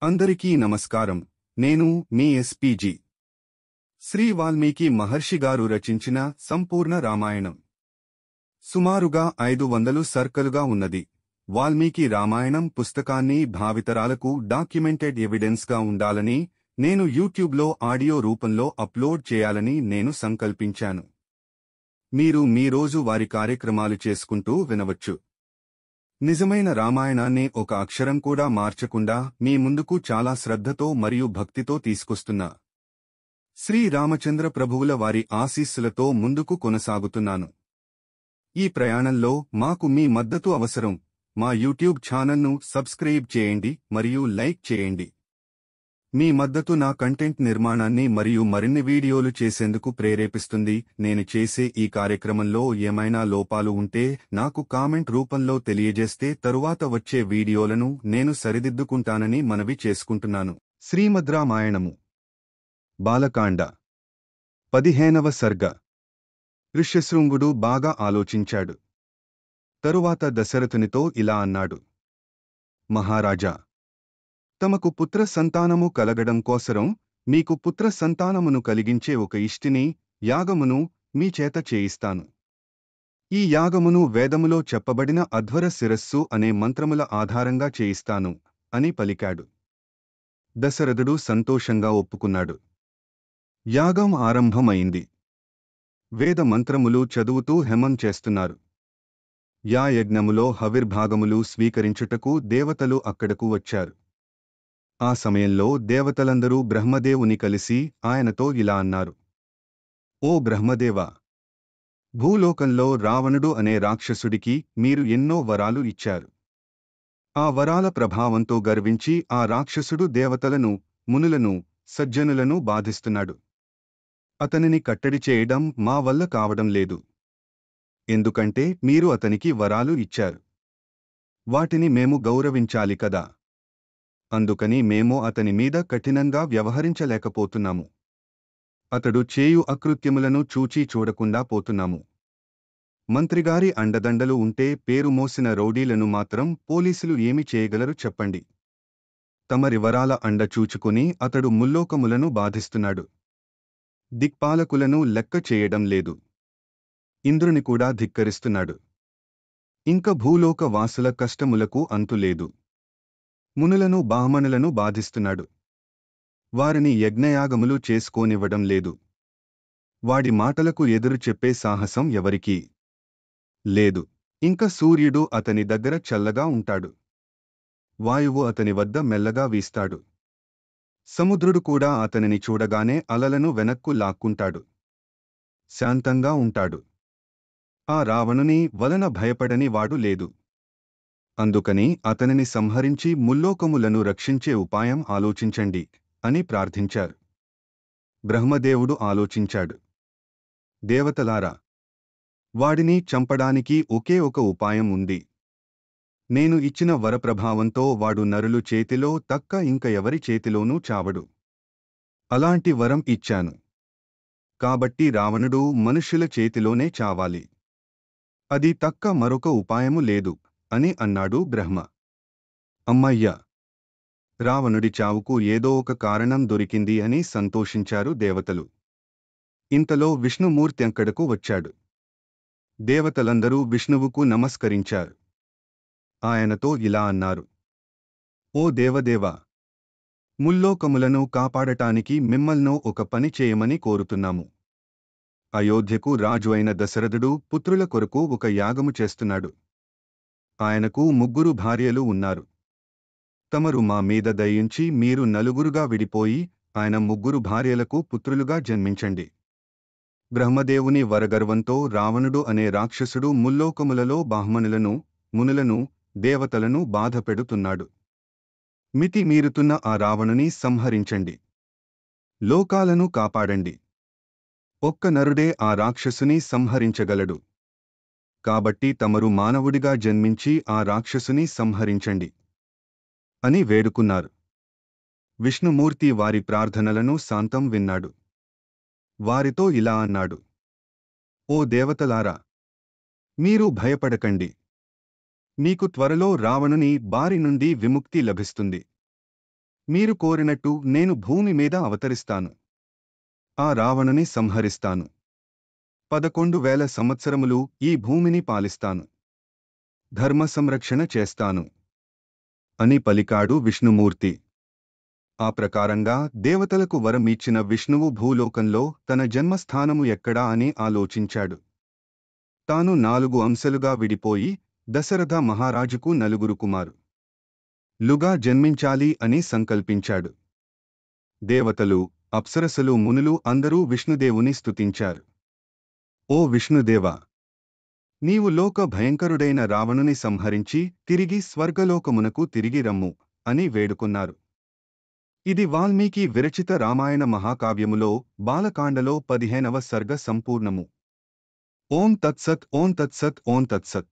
అందరికీ నమస్కారం. నేను మీ ఎస్పీజీ. శ్రీ వాల్మీకి మహర్షి గారు రచించిన సంపూర్ణ రామాయణం సుమారుగా 500 సర్కలుగా ఉన్నది. వాల్మీకి రామాయణం పుస్తకాన్ని భావితరాలకు డాక్యుమెంటెడ్ ఎవిడెన్స్గా ఉండాలని, నేను యూట్యూబ్లో ఆడియో రూపంలో అప్లోడ్ చేయాలని నేను సంకల్పించాను. మీరు మీ రోజువారీ కార్యక్రమాలు చేసుకుంటూ వినవచ్చు. నిజమైన రామాయణాన్ని ఒక అక్షరం కూడా మార్చకుండా మీ ముందుకు చాలా శ్రద్ధతో మరియు భక్తితో తీసుకొస్తున్నా శ్రీ రామచంద్ర ప్రభువుల వారి ఆశీస్సులతో ముందుకు కొనసాగుతున్నాను. ఈ ప్రయాణంలో మాకు మీ మద్దతు అవసరం. మా యూట్యూబ్ ఛానల్ను సబ్స్క్రైబ్ చేయండి మరియు లైక్ చేయండి. మీ మద్దతు నా కంటెంట్ నిర్మాణాన్ని మరియు మరిన్ని వీడియోలు చేసేందుకు ప్రేరేపిస్తుంది. నేను చేసే ఈ కార్యక్రమంలో ఏమైనా లోపాలు ఉంటే నాకు కామెంట్ రూపంలో తెలియజేస్తే తరువాత వచ్చే వీడియోలను నేను సరిదిద్దుకుంటానని మనవి చేసుకుంటున్నాను. శ్రీమద్ రామాయణము బాలకాండ 15వ సర్గ. ఋష్యశృంగుడు బాగా ఆలోచించాడు. తరువాత దశరథునితో ఇలా అన్నాడు. మహారాజా, తమకు పుత్ర సంతానము కలగడం కోసరం మీకు పుత్ర సంతానమును కలిగించే ఒక ఇష్టిని, యాగమును మీ చేత చేయిస్తాను. ఈ యాగమును వేదములో చెప్పబడిన అధ్వర శిరస్సు అనే మంత్రముల ఆధారంగా చేయిస్తాను అని పలికాడు. దశరథుడు సంతోషంగా ఒప్పుకున్నాడు. యాగం ఆరంభమైంది. వేద మంత్రములు చదువుతూ హెమం చేస్తున్నారు. యాయజ్ఞములో హవిర్భాగములు స్వీకరించుటకు దేవతలు అక్కడకు వచ్చారు. ఆ సమయంలో దేవతలందరూ బ్రహ్మదేవుని కలిసి ఆయనతో ఇలా అన్నారు. ఓ బ్రహ్మదేవా, భూలోకంలో రావణుడు అనే రాక్షసుడికి మీరు ఎన్నో వరాలు ఇచ్చారు. ఆ వరాల ప్రభావంతో గర్వించి ఆ రాక్షసుడు దేవతలను, మునులను, సజ్జనులను బాధిస్తున్నాడు. అతనిని కట్టడి చేయడం మా వల్ల కావడం లేదు. ఎందుకంటే మీరు అతనికి వరాలు ఇచ్చారు. వాటిని మేము గౌరవించాలి కదా. అందుకని మేము అతని మీద కఠినంగా వ్యవహరించలేకపోతున్నాము. అతడు చేయు అకృత్యములను చూచి చూడకుండా పోతున్నాము. మంత్రిగారి అండదండలు ఉంటే పేరు మోసిన రౌడీలను మాత్రం పోలీసులు ఏమి చేయగలరు చెప్పండి. తమరి వరాల అండ చూచుకుని అతడు ముల్లోకములను బాధిస్తున్నాడు. దిక్పాలకులను లెక్క చేయడం లేదు. ఇంద్రుని కూడా ధిక్కరిస్తున్నాడు. ఇంక భూలోక వాసుల కష్టములకు అంతులేదు. మునులను బ్రాహ్మణులను బాధిస్తున్నాడు. వారిని యజ్ఞయాగములు చేసుకోనివ్వడం లేదు. వాడి మాటలకు ఎదురు చెప్పే సాహసం ఎవరికీ లేదు. ఇంక సూర్యుడు అతని దగ్గర చల్లగా ఉంటాడు. వాయువు అతని వద్ద మెల్లగా వీస్తాడు. సముద్రుడు కూడా అతనిని చూడగానే అలలను వెనక్కు లాక్కుంటాడు. శాంతంగా ఉంటాడు. ఆ రావణుని వలన భయపడని వాడు లేదు. అందుకని అతనిని సంహరించి ముల్లోకములను రక్షించే ఉపాయం ఆలోచించండి అని ప్రార్థించారు. బ్రహ్మదేవుడు ఆలోచించాడు. దేవతలారా, వాడిని చంపడానికి ఒకే ఒక ఉపాయం ఉంది. నేను ఇచ్చిన వరప్రభావంతో వాడు నరులు చేతిలో తక్క ఇంక ఎవరి చేతిలోనూ చావడు. అలాంటి వరం ఇచ్చాను. కాబట్టి రావణుడు మనుష్యుల చేతిలోనే చావాలి. అది తక్క మరొక ఉపాయము లేదు అని అన్నాడు బ్రహ్మ. అమ్మయ్య! రావణుడి చావుకు ఏదో ఒక కారణం దొరికింది అని సంతోషించారు దేవతలు. ఇంతలో విష్ణుమూర్తి అక్కడకు వచ్చాడు. దేవతలందరూ విష్ణువుకు నమస్కరించారు. ఆయనతో ఇలా అన్నారు. ఓ దేవదేవా, ముల్లోకములను కాపాడటానికి మిమ్మల్నో ఒక పని చేయమని కోరుతున్నాము. అయోధ్యకు రాజు అయిన దశరథుడు పుత్రుల కొరకు ఒక యాగము చేస్తున్నాడు. ఆయనకు 3 భార్యలు ఉన్నారు. తమరు మా మీద దయించి మీరు నలుగురుగా విడిపోయి ఆయన 3 భార్యలకు పుత్రులుగా జన్మించండి. బ్రహ్మదేవుని వరగర్వంతో రావణుడు అనే రాక్షసుడు ముల్లోకములలో బ్రాహ్మణులను, మునులను, దేవతలను బాధపెడుతున్నాడు. మితి మీరుతున్న ఆ రావణుని సంహరించండి. లోకాలను కాపాడండి. ఒక్క నరుడే ఆ రాక్షసుని సంహరించగలడు. కాబట్టి తమరు మానవుడిగా జన్మించి ఆ రాక్షసుని సంహరించండి అని వేడుకున్నారు. విష్ణుమూర్తి వారి ప్రార్థనలను శాంతం విన్నాడు. వారితో ఇలా అన్నాడు. ఓ దేవతలారా, మీరు భయపడకండి. మీకు త్వరలో రావణుని బారి నుండి విముక్తి లభిస్తుంది. మీరు కోరినట్టు నేను భూమి మీద అవతరిస్తాను. ఆ రావణుని సంహరిస్తాను. 11,000 సంవత్సరములు ఈ భూమిని పాలిస్తాను. ధర్మ సంరక్షణ చేస్తాను అని పలికాడు విష్ణుమూర్తి. ఆ ప్రకారంగా దేవతలకు వరమిచ్చిన విష్ణువు భూలోకంలో తన జన్మస్థానము ఎక్కడా అని ఆలోచించాడు. తాను 4 అంశలుగా విడిపోయి దశరథ మహారాజుకు 4 కుమారులుగా జన్మించాలి అని సంకల్పించాడు. దేవతలు, అప్సరసలు, మునులు అందరూ విష్ణుదేవుని స్తుతించారు. ఓ విష్ణుదేవా! నీవు లోక భయంకరుడైన రావణుని సంహరించి తిరిగి స్వర్గలోకమునకు తిరిగి రమ్ము అని వేడుకున్నారు. ఇది వాల్మీకి విరచిత రామాయణ మహాకావ్యములో బాలకాండలో 15వ సర్గ సంపూర్ణము. ఓం తత్సత్ ఓం తత్సత్ ఓం తత్సత్.